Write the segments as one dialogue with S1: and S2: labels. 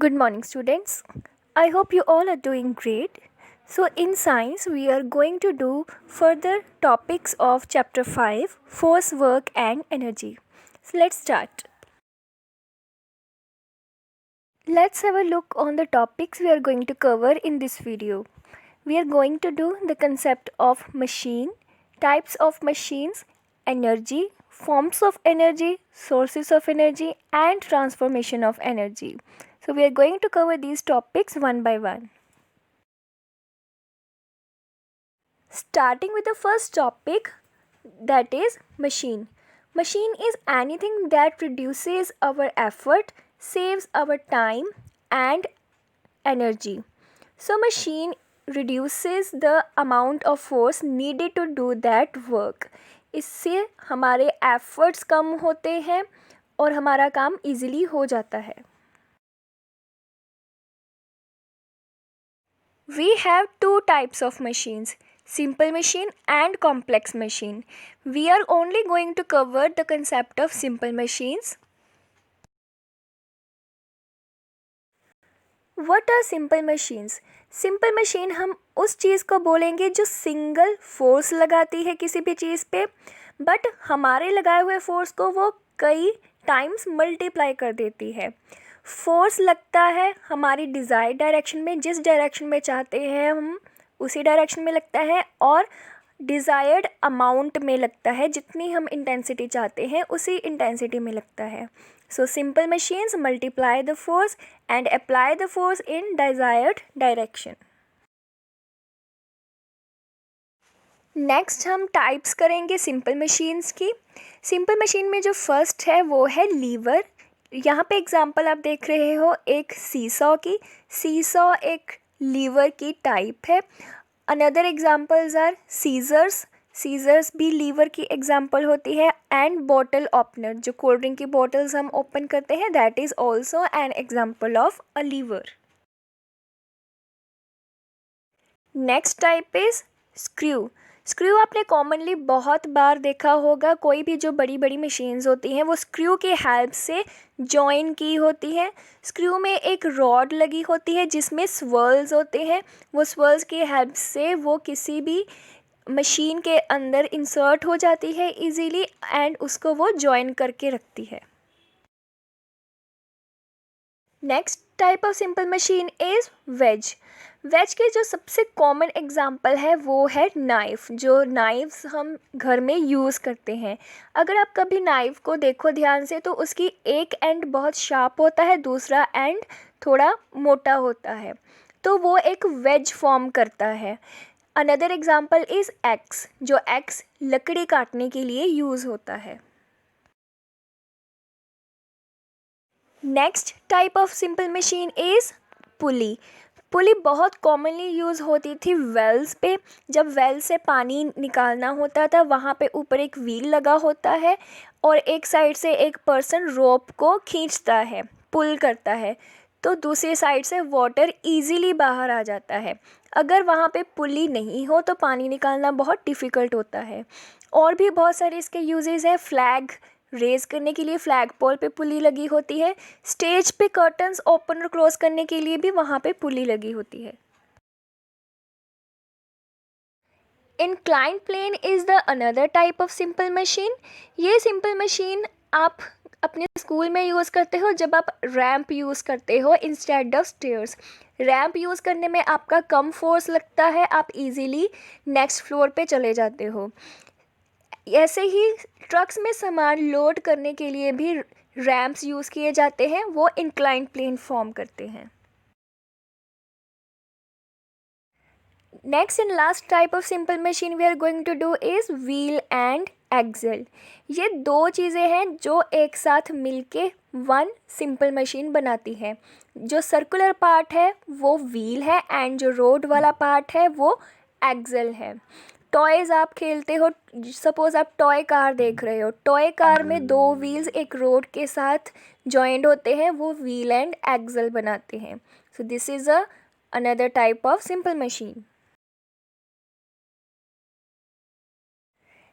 S1: Good morning, students. I hope you all are doing great. So, in science, we are going to do further topics of chapter 5 Force, Work, and Energy. So, let's start. Let's have a look on the topics we are going to cover in this video. We are going to do the concept of machine, types of machines, energy, forms of energy, sources of energy, and transformation of energy. So, we are going to cover these topics one by one. Starting with the first topic, that is machine. Machine is anything that reduces our effort, saves our time and energy. So machine reduces the amount of force needed to do that work. इससे हमारे efforts कम होते हैं और हमारा काम easily हो जाता है. We have two types of machines, simple machine and complex machine. We are only going to cover the concept of simple machines. What are simple machines? Simple machine हम उस चीज़ को बोलेंगे जो सिंगल फोर्स लगाती है किसी भी चीज़ पे, बट हमारे लगाए हुए फोर्स को वो कई टाइम्स मल्टीप्लाई कर देती है. फोर्स लगता है हमारी डिज़ायर्ड डायरेक्शन में, जिस डायरेक्शन में चाहते हैं हम उसी डायरेक्शन में लगता है, और डिज़ायर्ड अमाउंट में लगता है, जितनी हम इंटेंसिटी चाहते हैं उसी इंटेंसिटी में लगता है. So simple machines multiply the force and apply the force in desired direction. Next हम टाइप्स करेंगे सिंपल मशीन्स की. सिंपल मशीन में जो फर्स्ट है वो है लीवर. यहाँ पे एग्जांपल आप देख रहे हो एक सीसॉ की. सीसॉ एक लीवर की टाइप है. Another examples are scissors. Scissors भी लीवर की एग्जांपल होती है. एंड बॉटल ओपनर, जो कोल्ड ड्रिंक की बॉटल्स हम ओपन करते हैं, that is also an example of a lever. Next type is screw. Screw आपने कॉमनली बहुत बार देखा होगा. कोई भी जो बड़ी बड़ी मशीन्स होती हैं वो स्क्रू की हेल्प से जॉइन की होती है. स्क्रू में एक रॉड लगी होती है जिसमें स्वर्ल्स होते हैं. वो स्वर्ल्स की हेल्प से वो किसी भी मशीन के अंदर इंसर्ट हो जाती है इजीली एंड उसको वो जॉइन करके रखती है. Next type of simple machine is wedge. Wedge के जो सबसे कॉमन एग्जांपल है वो है नाइफ़. जो नाइफ्स हम घर में यूज़ करते हैं, अगर आप कभी नाइफ़ को देखो ध्यान से तो उसकी एक एंड बहुत शार्प होता है, दूसरा एंड थोड़ा मोटा होता है, तो वो एक वेज फॉर्म करता है. Another example is axe. जो एक्स लकड़ी काटने के लिए यूज़ होता है. Next type of simple machine is pulley. Pulley बहुत कॉमनली यूज़ होती थी वेल्स पे. जब वेल से पानी निकालना होता था वहाँ पे ऊपर एक व्हील लगा होता है और एक साइड से एक पर्सन रोप को खींचता है, पुल करता है, तो दूसरी साइड से वाटर इजीली बाहर आ जाता है. अगर वहाँ पे पुली नहीं हो तो पानी निकालना बहुत डिफ़िकल्ट होता है. और भी बहुत सारे इसके यूजेस हैं. फ्लैग रेज करने के लिए फ्लैग पोल पे पुली लगी होती है. स्टेज पे कर्टन्स ओपन और क्लोज करने के लिए भी वहाँ पे पुली लगी होती है. Inclined plane is the another type of simple machine. ये सिंपल मशीन आप अपने स्कूल में यूज़ करते हो जब आप रैंप यूज़ करते हो instead of stairs. Ramp use करने में आपका कम फोर्स लगता है, आप इजीली नेक्स्ट फ्लोर पे चले जाते हो. ऐसे ही ट्रक्स में सामान लोड करने के लिए भी रैम्प्स यूज़ किए जाते हैं, वो इंक्लाइंड प्लेन फॉर्म करते हैं. Next and last type of simple machine we are going to do is wheel and axle. ये दो चीज़ें हैं जो एक साथ मिलके वन सिंपल मशीन बनाती है. जो सर्कुलर पार्ट है वो व्हील है एंड जो रोड वाला पार्ट है वो एक्सल है. टॉयज़ आप खेलते हो, सपोज़ आप टॉय कार देख रहे हो. टॉय कार में दो व्हील्स एक रोड के साथ जॉइंट होते हैं, वो व्हील एंड एक्सल बनाते हैं. So this is another type of simple machine.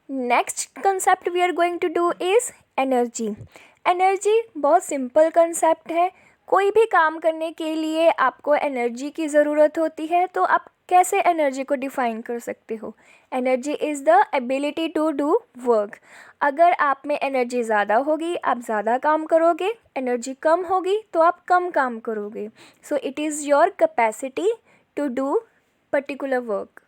S1: Next concept we are going to do is energy. Energy बहुत सिंपल कंसेप्ट है. कोई भी काम करने के लिए आपको एनर्जी की ज़रूरत होती है, तो आप कैसे एनर्जी को डिफ़ाइन कर सकते हो? Energy is the ability to do work. अगर आप में एनर्जी ज़्यादा होगी, आप ज़्यादा काम करोगे, एनर्जी कम होगी तो आप कम काम करोगे। So it is your capacity to do particular work.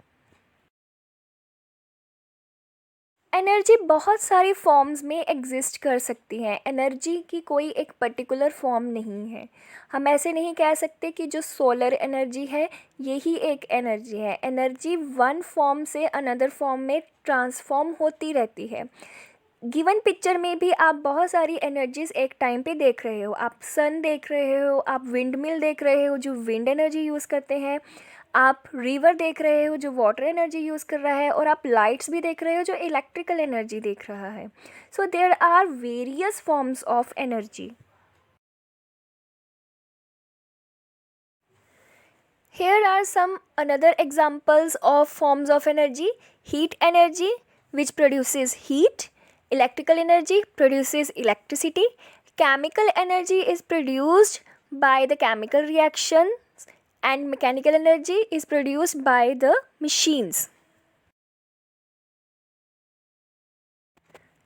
S1: Energy बहुत सारी फॉर्म्स में एग्जिस्ट कर सकती हैं। एनर्जी की कोई एक पर्टिकुलर फॉर्म नहीं है। हम ऐसे नहीं कह सकते कि जो सोलर एनर्जी है यही एक एनर्जी है। एनर्जी वन फॉर्म से अनदर फॉर्म में ट्रांसफॉर्म होती रहती है। गिवन पिक्चर में भी आप बहुत सारी एनर्जीज एक टाइम पे देख रहे हो। आप सन देख रहे हो, आप विंड मिल देख रहे हो जो विंड एनर्जी यूज़ करते हैं, आप रिवर देख रहे हो जो वाटर एनर्जी यूज़ कर रहा है, और आप लाइट्स भी देख रहे हो जो इलेक्ट्रिकल एनर्जी देख रहा है। So there are various forms of energy. Here are some another examples of forms of energy. Heat energy, which produces heat. Electrical energy produces electricity. Chemical energy is produced by the chemical reactions, and mechanical energy is produced by the machines.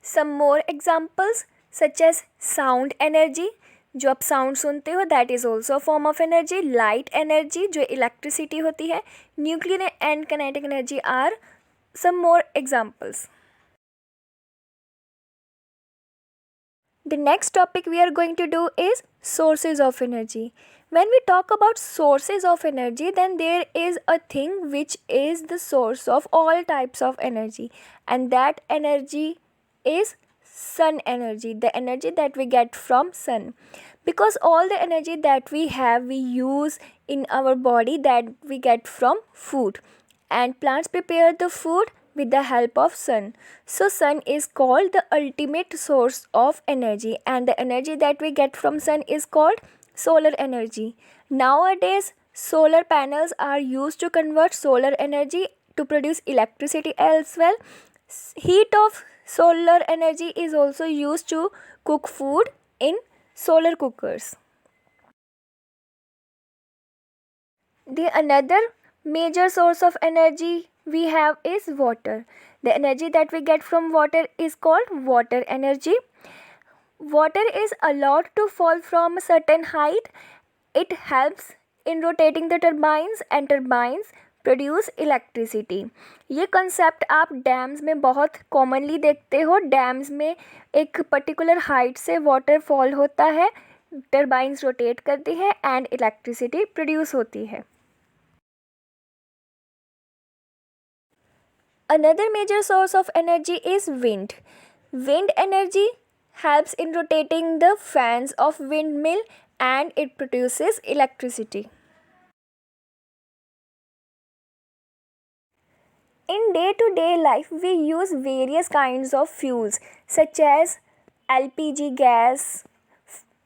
S1: Some more examples such as sound energy, जो आप sound सुनते हो, that is also form of energy. Light energy जो electricity होती है. Nuclear and kinetic energy are some more examples. The next topic we are going to do is sources of energy. When we talk about sources of energy, then there is a thing which is the source of all types of energy, and that energy is sun energy, the energy that we get from sun. Because all the energy that we have, we use in our body, that we get from food, and plants prepare the food with the help of sun. So sun is called the ultimate source of energy, and the energy that we get from sun is called solar energy. Nowadays solar panels are used to convert solar energy to produce electricity as well. Heat of solar energy is also used to cook food in solar cookers. The another major source of energy we have is water. The energy that we get from water is called water energy. Water is allowed to fall from a certain height. It helps in rotating the turbines, and turbines produce electricity. ये concept आप dams में बहुत commonly देखते हो. Dams में एक particular height से water fall होता है, टर्बाइंस रोटेट करती है एंड इलेक्ट्रिसिटी प्रोड्यूस होती है. Another major source of energy is wind. Wind energy helps in rotating the fans of windmill, and it produces electricity. In day-to-day life, we use various kinds of fuels such as LPG gas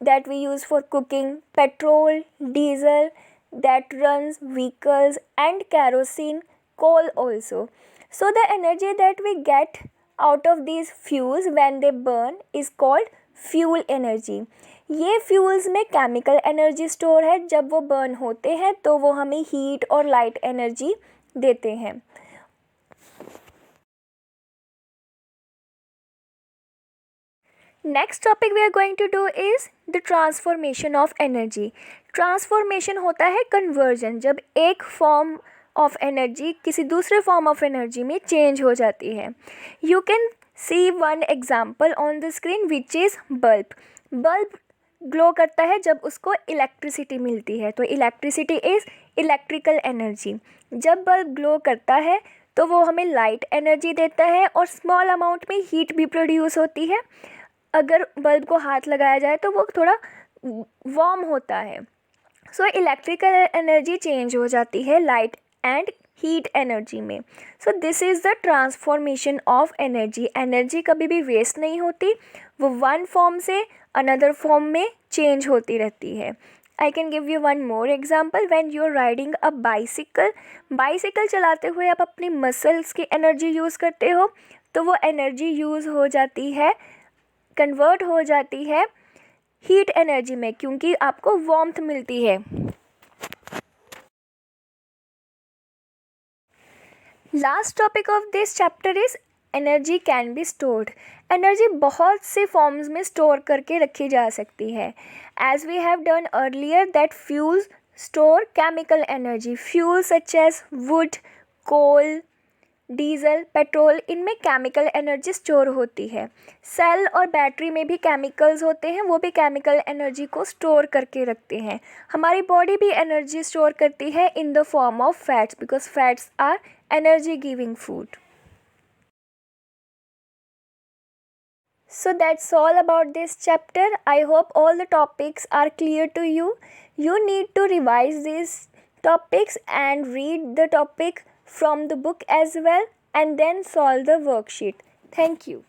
S1: that we use for cooking, petrol, diesel that runs vehicles, and kerosene, coal also. So the energy that we get out of these fuels when they burn is called fuel energy. ये fuels में chemical energy store है. जब वो burn होते हैं तो वो हमें हीट और लाइट एनर्जी देते हैं. Next topic we are going to do is the transformation of energy. Transformation होता है कन्वर्जन, जब एक फॉर्म ऑफ एनर्जी किसी दूसरे फॉर्म ऑफ एनर्जी में चेंज हो जाती है. You can see one example on the screen which is bulb. Bulb glow करता है जब उसको इलेक्ट्रिसिटी मिलती है, तो इलेक्ट्रिसिटी इज़ इलेक्ट्रिकल एनर्जी. जब बल्ब ग्लो करता है तो वो हमें लाइट एनर्जी देता है और स्मॉल अमाउंट में हीट भी प्रोड्यूस होती है. अगर बल्ब को हाथ लगाया जाए तो वो थोड़ा वार्म होता है. सो इलेक्ट्रिकल एनर्जी चेंज हो जाती है लाइट एंड हीट एनर्जी में. So this is the transformation of energy. Energy कभी भी वेस्ट नहीं होती, वो वन फॉर्म से अनदर फॉर्म में चेंज होती रहती है. I can give you one more example. When you are riding a bicycle, bicycle चलाते हुए आप अपनी मसल्स की एनर्जी यूज़ करते हो, तो वो एनर्जी यूज़ हो जाती है, कन्वर्ट हो जाती है हीट एनर्जी में, क्योंकि आपको वार्मथ मिलती है। Last topic of this chapter is energy can be stored. Energy बहुत से फॉर्म्स में स्टोर करके रखी जा सकती है। As we have done earlier that fuels store chemical energy. Fuel such as wood, coal, diesel, petrol, इनमें केमिकल एनर्जी स्टोर होती है। सेल और बैटरी में भी केमिकल्स होते हैं, वो भी केमिकल एनर्जी को स्टोर करके रखते हैं। हमारी बॉडी भी एनर्जी स्टोर करती है in the form of fats, because fats are energy giving food. So that's all about this chapter. I hope all the topics are clear to you. You need to revise these topics and read the topic from the book as well, and then solve the worksheet. Thank you.